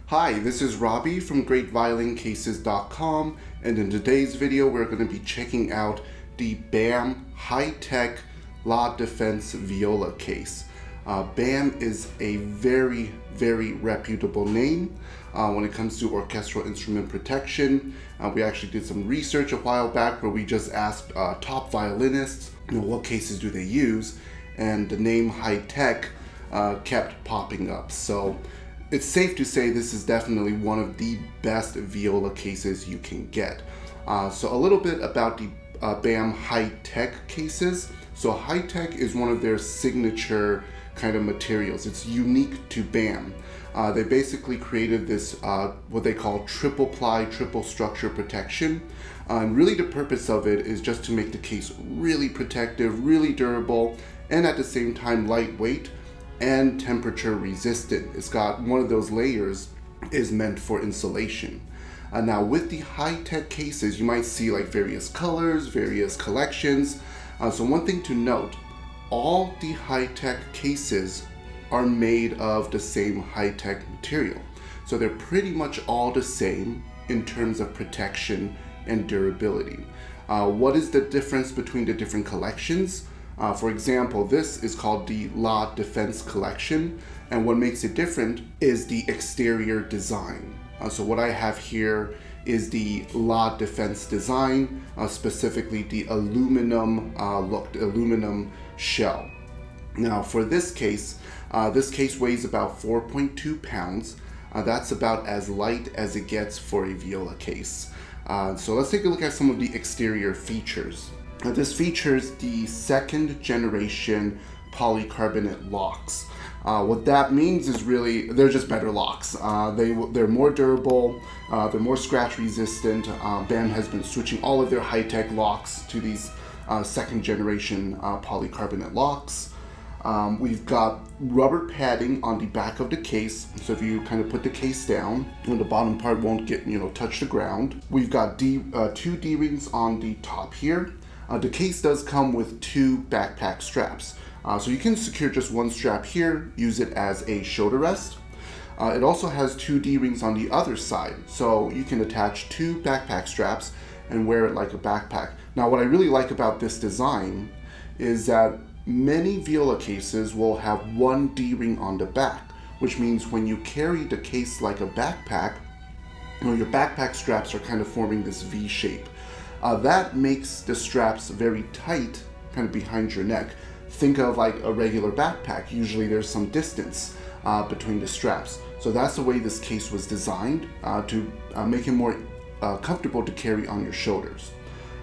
Hi, this is Robbie from GreatViolinCases.com, and in today's video we're going to be checking out the BAM Hightech La Defense viola case. BAM is a very reputable name when it comes to orchestral instrument protection. We actually did some research a while back where we just asked top violinists, what cases do they use, and the name Hightech kept popping up. So it's safe to say this is definitely one of the best viola cases you can get. So a little bit about the BAM Hightech cases. So Hightech is one of their signature kind of materials. It's unique to BAM. They basically created this what they call triple-ply, triple structure protection. And really the purpose of it is just to make the case really protective, really durable, and at the same time lightweight and temperature resistant. It's got one of those layers is meant for insulation. Now with the Hightech cases, you might see like various colors, various collections. So one thing to note, all the Hightech cases are made of the same Hightech material. So they're pretty much all the same in terms of protection and durability. What is the difference between the different collections? For example, this is called the La Defense collection, and what makes it different is the exterior design. So what I have here is the La Defense design, specifically the aluminum look, the aluminum shell. Now for this case weighs about 4.2 pounds. That's about as light as it gets for a viola case. So let's take a look at some of the exterior features. This features the second generation polycarbonate locks. What that means is really they're just better locks. They're more durable, they're more scratch resistant. BAM has been switching all of their Hightech locks to these second generation polycarbonate locks. We've got rubber padding on the back of the case, so if you kind of put the case down, the bottom part won't get touch the ground. We've got two D-rings on the top here. The case does come with two backpack straps. So you can secure just one strap here, use it as a shoulder rest. It also has two D-rings on the other side, so you can attach two backpack straps and wear it like a backpack. Now what I really like about this design is that many viola cases will have one D-ring on the back, which means when you carry the case like a backpack, your backpack straps are kind of forming this V shape. That makes the straps very tight, kind of behind your neck. Think of like a regular backpack. Usually there's some distance between the straps. So that's the way this case was designed to make it more comfortable to carry on your shoulders.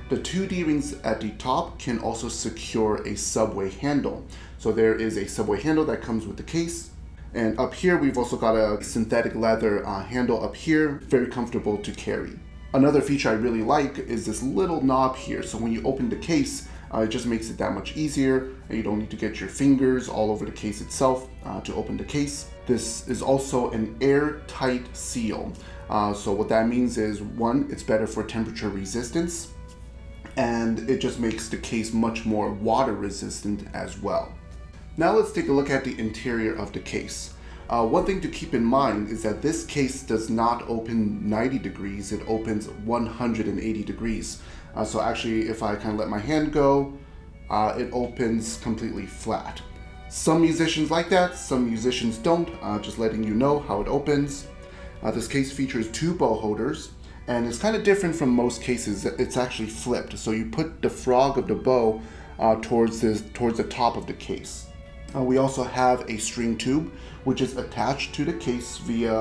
The two D-rings at the top can also secure a subway handle. So there is a subway handle that comes with the case. And up here, we've also got a synthetic leather handle up here, very comfortable to carry. Another feature I really like is this little knob here. So when you open the case, it just makes it that much easier, and you don't need to get your fingers all over the case itself to open the case. This is also an airtight seal. So what that means is, one, it's better for temperature resistance, and it just makes the case much more water resistant as well. Now let's take a look at the interior of the case. One thing to keep in mind is that this case does not open 90 degrees, it opens 180 degrees. So actually, if I kind of let my hand go, it opens completely flat. Some musicians like that, some musicians don't, just letting you know how it opens. This case features two bow holders, and it's kind of different from most cases. It's actually flipped, so you put the frog of the bow towards the top of the case. We also have a string tube, which is attached to the case via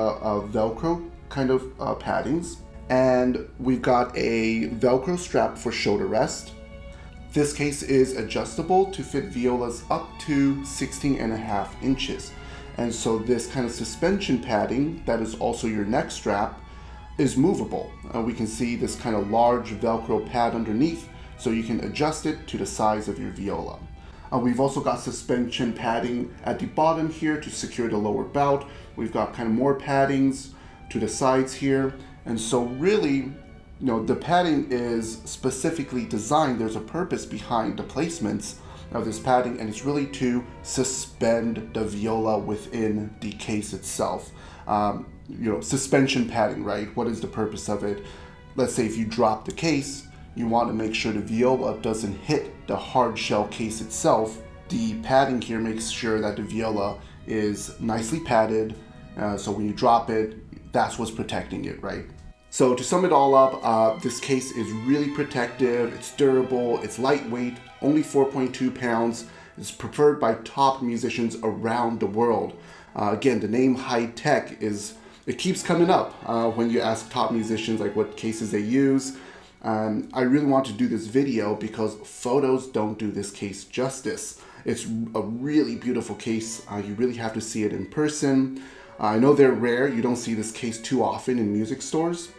Velcro kind of paddings. And we've got a Velcro strap for shoulder rest. This case is adjustable to fit violas up to 16.5 inches. And so this kind of suspension padding that is also your neck strap is movable. We can see this kind of large Velcro pad underneath, so you can adjust it to the size of your viola. We've also got suspension padding at the bottom here to secure the lower bout. We've got kind of more paddings to the sides here. And so really, the padding is specifically designed. There's a purpose behind the placements of this padding, and it's really to suspend the viola within the case itself. suspension padding, right? What is the purpose of it? Let's say if you drop the case, you want to make sure the viola doesn't hit the hard shell case itself. The padding here makes sure that the viola is nicely padded, so when you drop it, that's what's protecting it, right? So to sum it all up, this case is really protective, it's durable, it's lightweight, only 4.2 pounds. It's preferred by top musicians around the world. Again, the name Hightech it keeps coming up when you ask top musicians like what cases they use. I really want to do this video because photos don't do this case justice. It's a really beautiful case. You really have to see it in person. I know they're rare. You don't see this case too often in music stores.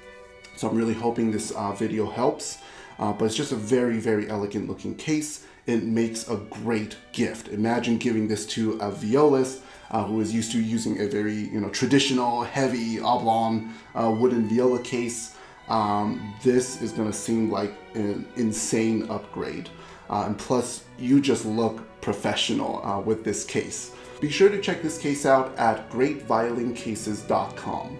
So I'm really hoping this video helps. But it's just a very, very elegant looking case. It makes a great gift. Imagine giving this to a violist who is used to using a very traditional, heavy, oblong wooden viola case. This is going to seem like an insane upgrade. And plus, you just look professional with this case. Be sure to check this case out at greatviolincases.com.